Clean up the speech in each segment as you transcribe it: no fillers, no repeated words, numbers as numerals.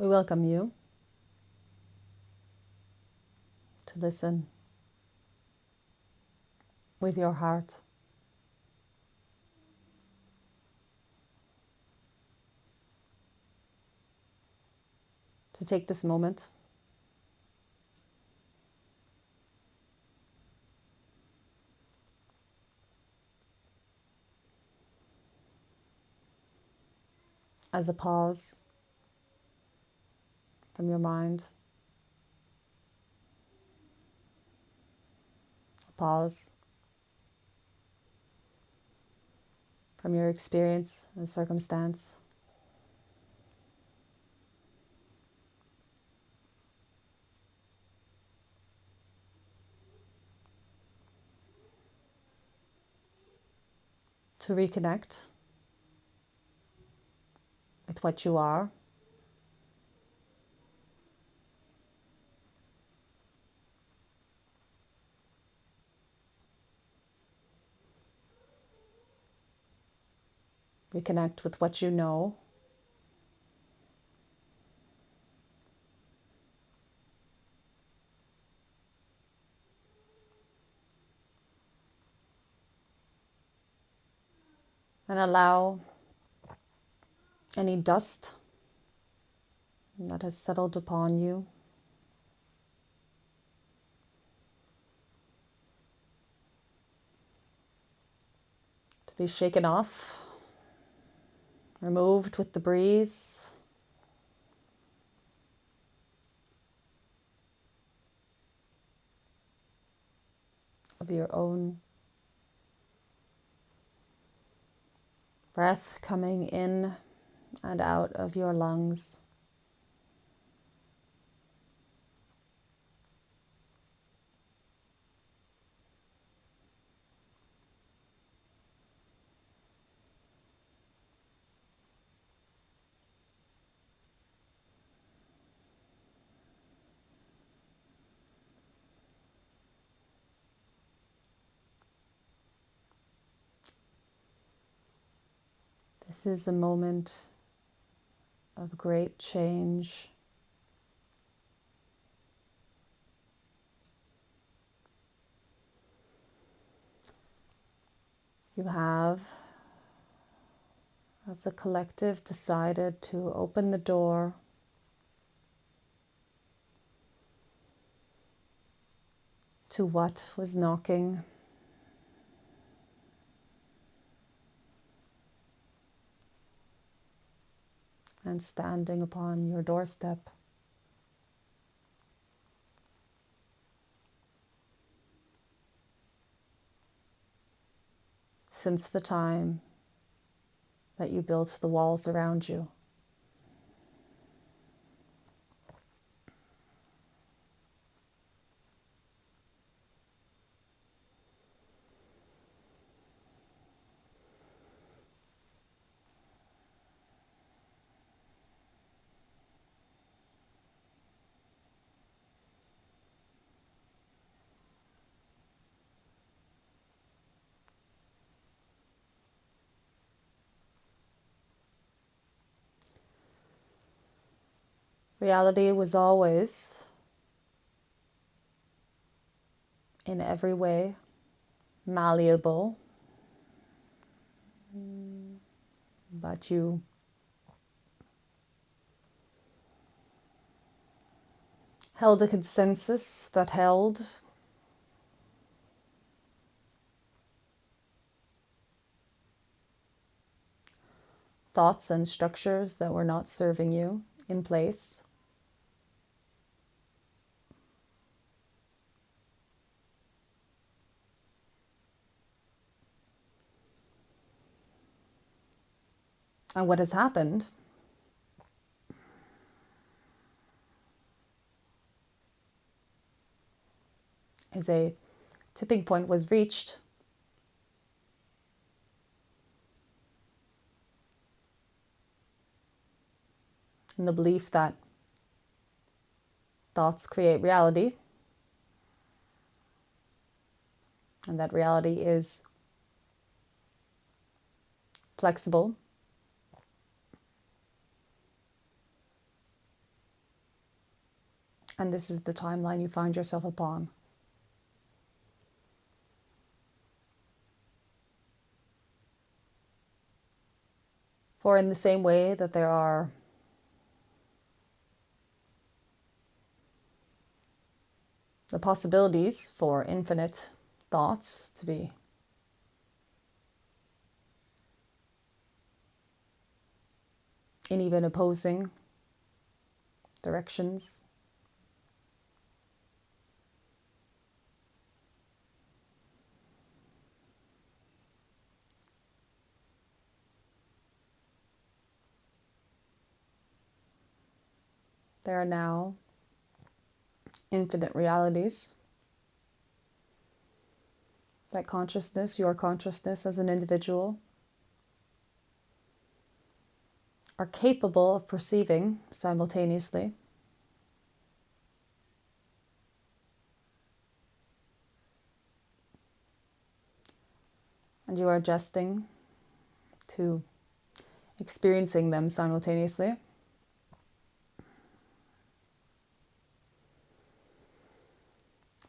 We welcome you to listen with your heart. To take this moment as a pause from your mind, a pause from your experience and circumstance. To reconnect with what you are. Reconnect with what you know. And allow any dust that has settled upon you to be shaken off, removed with the breeze. Of your own breath coming in and out of your lungs. This is a moment of great change. You have, as a collective, decided to open the door to what was knocking. And standing upon your doorstep. Since the time that you built the walls around you. Reality was always, in every way, malleable, but you held a consensus that held thoughts and structures that were not serving you in place. And what has happened is a tipping point was reached in the belief that thoughts create reality and that reality is flexible, And this is the timeline you find yourself upon. For in the same way that there are the possibilities for infinite thoughts to be in even opposing directions, there are now infinite realities that consciousness, your consciousness as an individual, are capable of perceiving simultaneously. And you are adjusting to experiencing them simultaneously.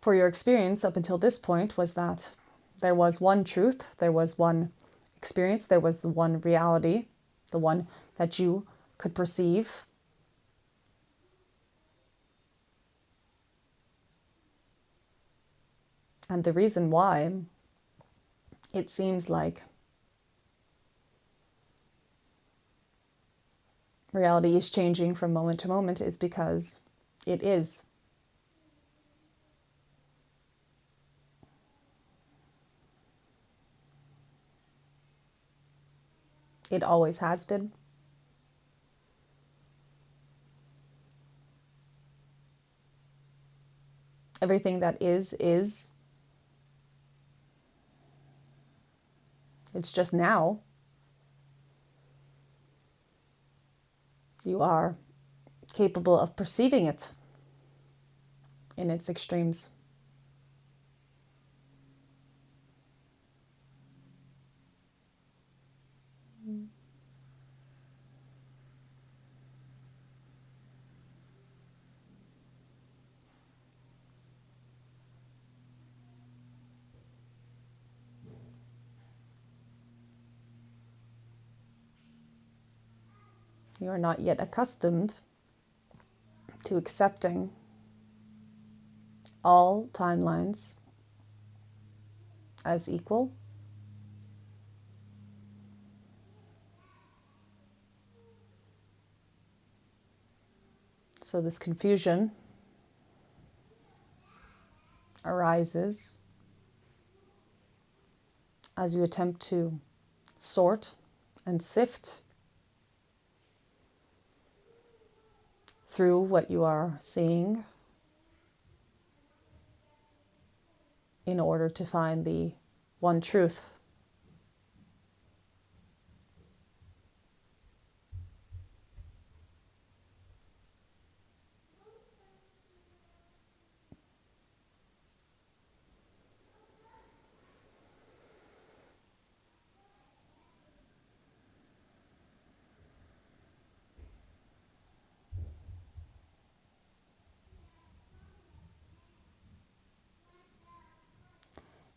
For your experience up until this point was that there was one truth, there was one experience, there was the one reality, the one that you could perceive. And the reason why it seems like reality is changing from moment to moment is because it is. It always has been. Everything that is. It's just now you are capable of perceiving it in its extremes. You are not yet accustomed to accepting all timelines as equal. So this confusion arises as you attempt to sort and sift through what you are seeing in order to find the one truth.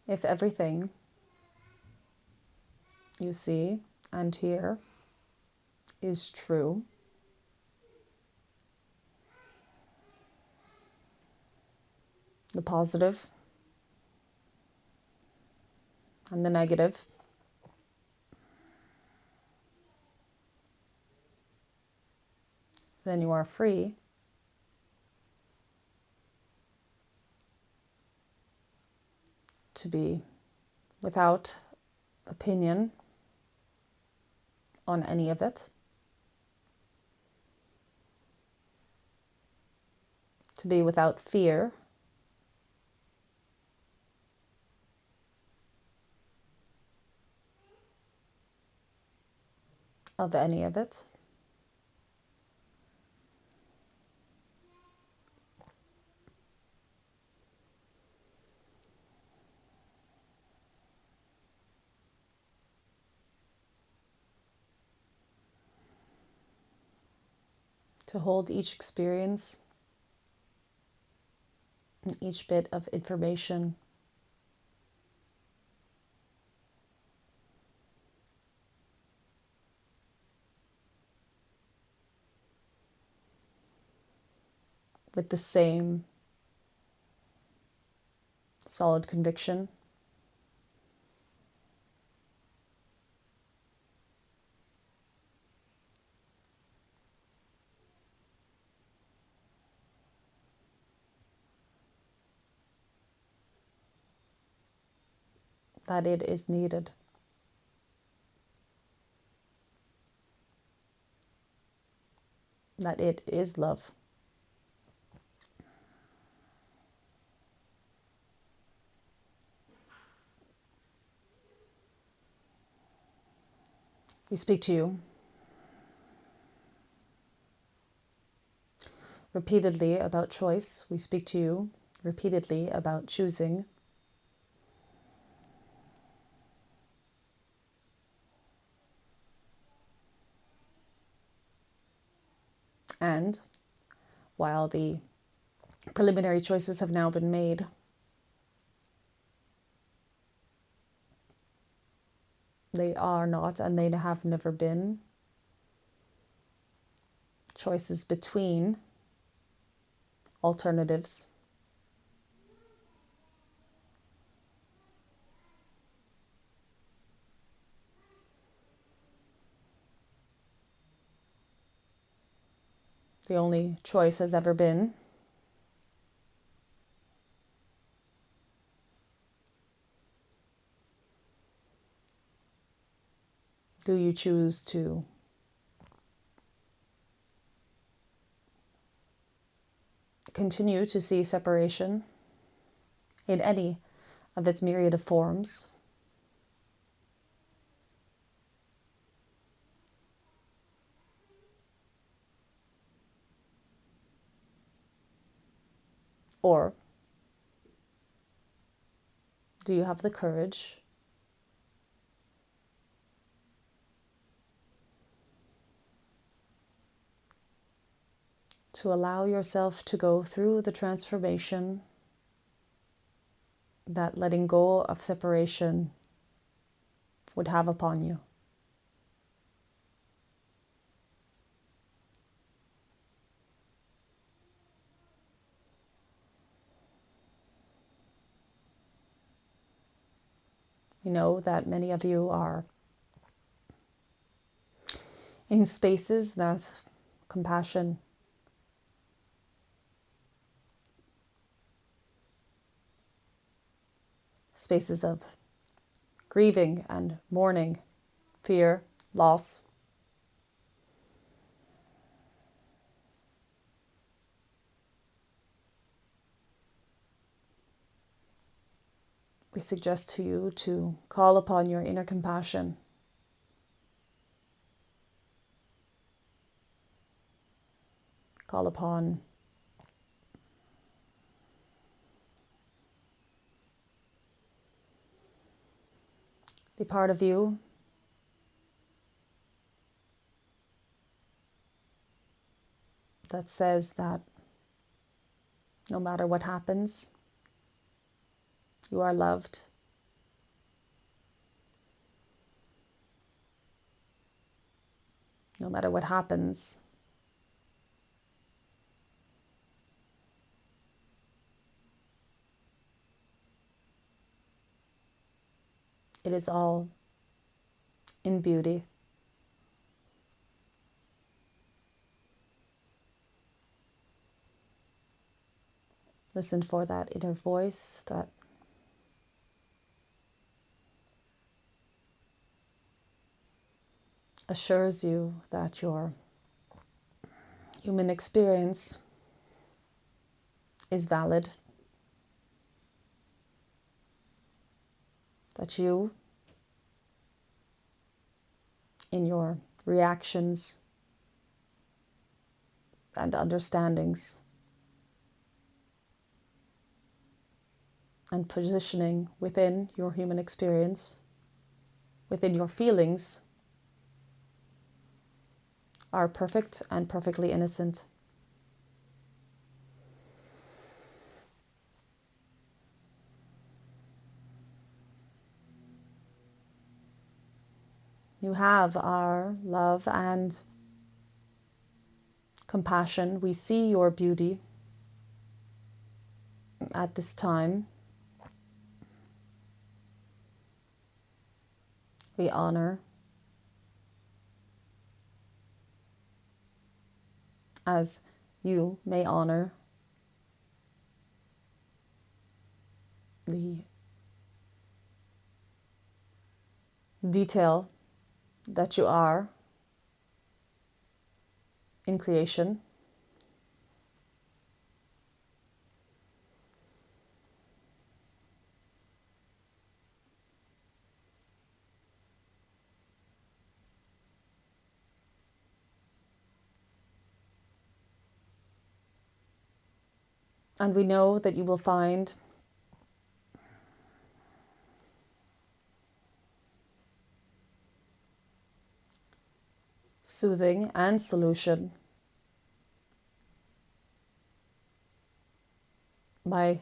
If everything you see and hear is true, the positive and the negative, then you are free to be without opinion on any of it, to be without fear of any of it. To hold each experience And each bit of information with the same solid conviction that it is needed. That it is love. We speak to you repeatedly about choice. We speak to you repeatedly about choosing. And while the preliminary choices have now been made, they are not, and they have never been, choices between alternatives. The only choice has ever been do you choose to continue to see separation in any of its myriad of forms, or do you have the courage to allow yourself to go through the transformation that letting go of separation would have upon you? We know that many of you are in spaces that compassion spaces of grieving and mourning, fear, loss. We suggest to you to call upon your inner compassion. Call upon the part of you that says that no matter what happens, you are loved. No matter what happens, it is all in beauty. Listen for that inner voice that assures you that your human experience is valid, that you, in your reactions and understandings and positioning within your human experience, within your feelings, are perfect and perfectly innocent. You have our love and compassion. We see your beauty at this time. We honor, as you may honor, the detail that you are in creation. And we know that you will find soothing and solution by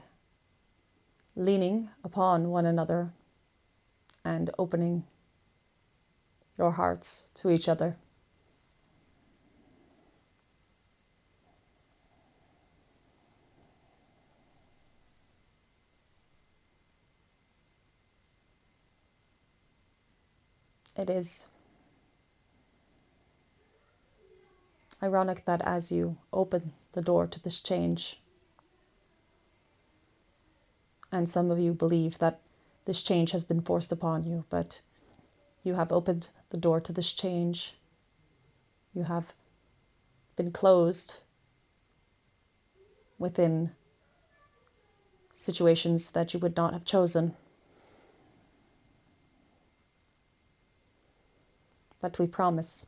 leaning upon one another and opening your hearts to each other. It is ironic that as you open the door to this change, and some of you believe that this change has been forced upon you, but you have opened the door to this change. You have been closed within situations that you would not have chosen. But we promise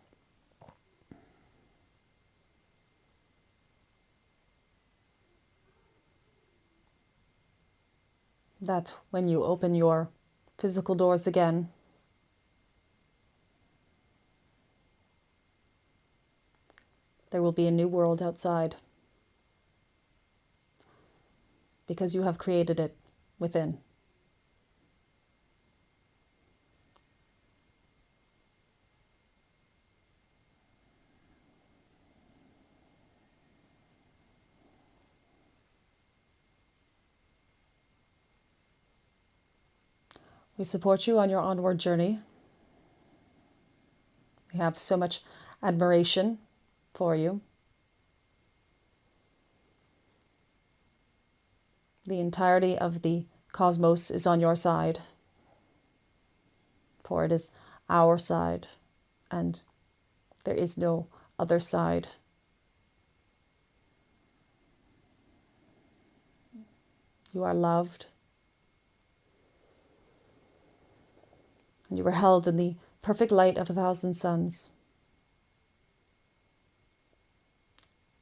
that when you open your physical doors again, there will be a new world outside, because you have created it within. We support you on your onward journey. We have so much admiration for you. The entirety of the cosmos is on your side, for it is our side, and there is no other side. You are loved, and you are held in the perfect light of 1,000 suns.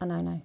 Anai.